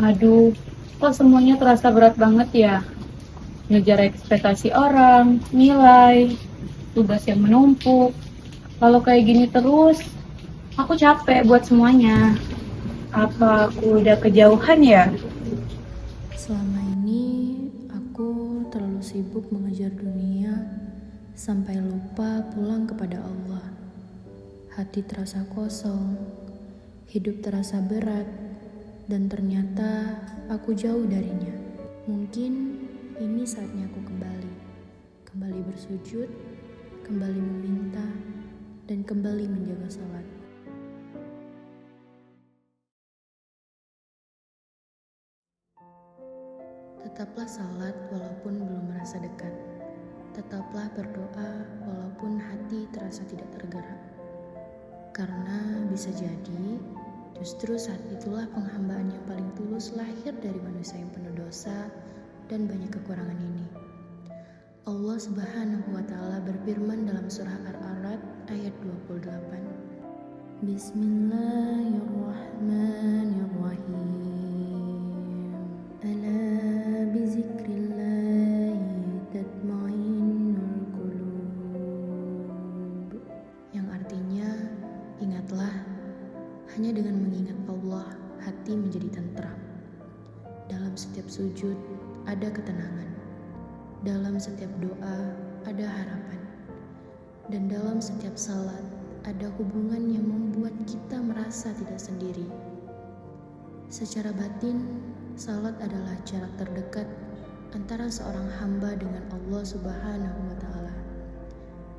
Aduh, kok semuanya terasa berat banget ya? Ngejar ekspektasi orang, nilai, tugas yang menumpuk. Kalau kayak gini terus, aku capek buat semuanya. Apa aku udah kejauhan ya? Selama ini aku terlalu sibuk mengejar dunia sampai lupa pulang kepada Allah. Hati terasa kosong, hidup terasa berat, dan ternyata aku jauh darinya. Mungkin ini saatnya aku kembali bersujud, kembali meminta, dan kembali menjaga salat. Tetaplah salat walaupun belum merasa dekat. Tetaplah berdoa walaupun hati terasa tidak tergerak. Karena bisa jadi justru saat itulah penghambaan yang paling tulus lahir dari manusia yang penuh dosa dan banyak kekurangan ini. Allah Subhanahu wa Ta'ala berfirman dalam surah Ar-A'raf ayat 28. Bismillahirrahmanirrahim. Ala bizikrillahi tatma'innul qulub. Yang artinya, ingatlah, hanya dengan mengingat Allah, hati menjadi tentram. Dalam setiap sujud, ada ketenangan. Dalam setiap doa, ada harapan. Dan dalam setiap salat, ada hubungan yang membuat kita merasa tidak sendiri. Secara batin, salat adalah jarak terdekat antara seorang hamba dengan Allah Subhanahu wa Ta'ala,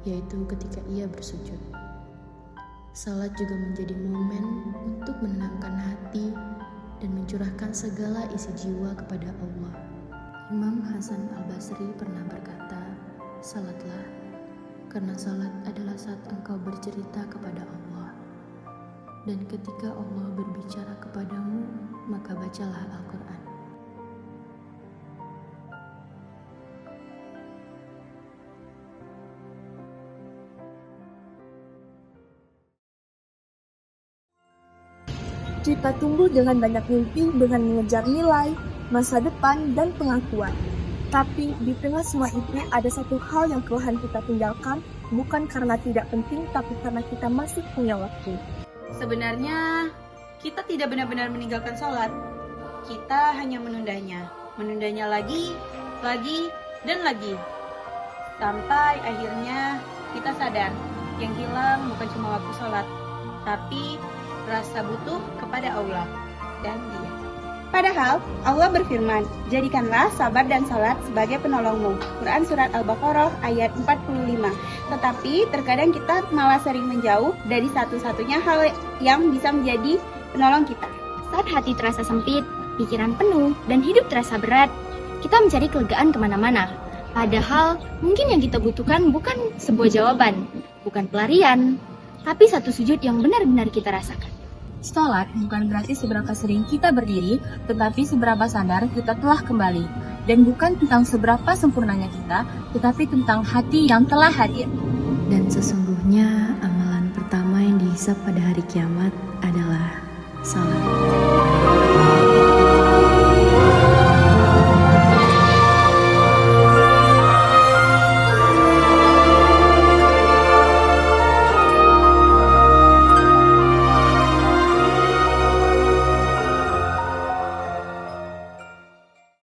yaitu ketika ia bersujud. Salat juga menjadi momen untuk menenangkan hati dan mencurahkan segala isi jiwa kepada Allah. Imam Hasan Al-Basri pernah berkata, "Salatlah, karena salat adalah saat engkau bercerita kepada Allah. Dan ketika Allah berbicara kepadamu, maka bacalah Al-Quran." Kita tumbuh dengan banyak mimpi dengan mengejar nilai, masa depan, dan pengakuan. Tapi di tengah semua itu ada satu hal yang perlahan kita tinggalkan, bukan karena tidak penting, tapi karena kita masih punya waktu. Sebenarnya kita tidak benar-benar meninggalkan sholat. Kita hanya menundanya lagi, dan lagi. Sampai akhirnya kita sadar, yang hilang bukan cuma waktu sholat, tapi rasa butuh kepada Allah dan Dia. Padahal Allah berfirman, "Jadikanlah sabar dan salat sebagai penolongmu." Quran Surat Al-Baqarah ayat 45. Tetapi terkadang kita malah sering menjauh dari satu-satunya hal yang bisa menjadi penolong kita. Saat hati terasa sempit, pikiran penuh, dan hidup terasa berat, kita mencari kelegaan kemana-mana. Padahal mungkin yang kita butuhkan bukan sebuah jawaban, bukan pelarian, tapi satu sujud yang benar-benar kita rasakan. Salat bukan berarti seberapa sering kita berdiri, tetapi seberapa sadar kita telah kembali. Dan bukan tentang seberapa sempurnanya kita, tetapi tentang hati yang telah hadir. Dan sesungguhnya amalan pertama yang dihisab pada hari kiamat adalah salat.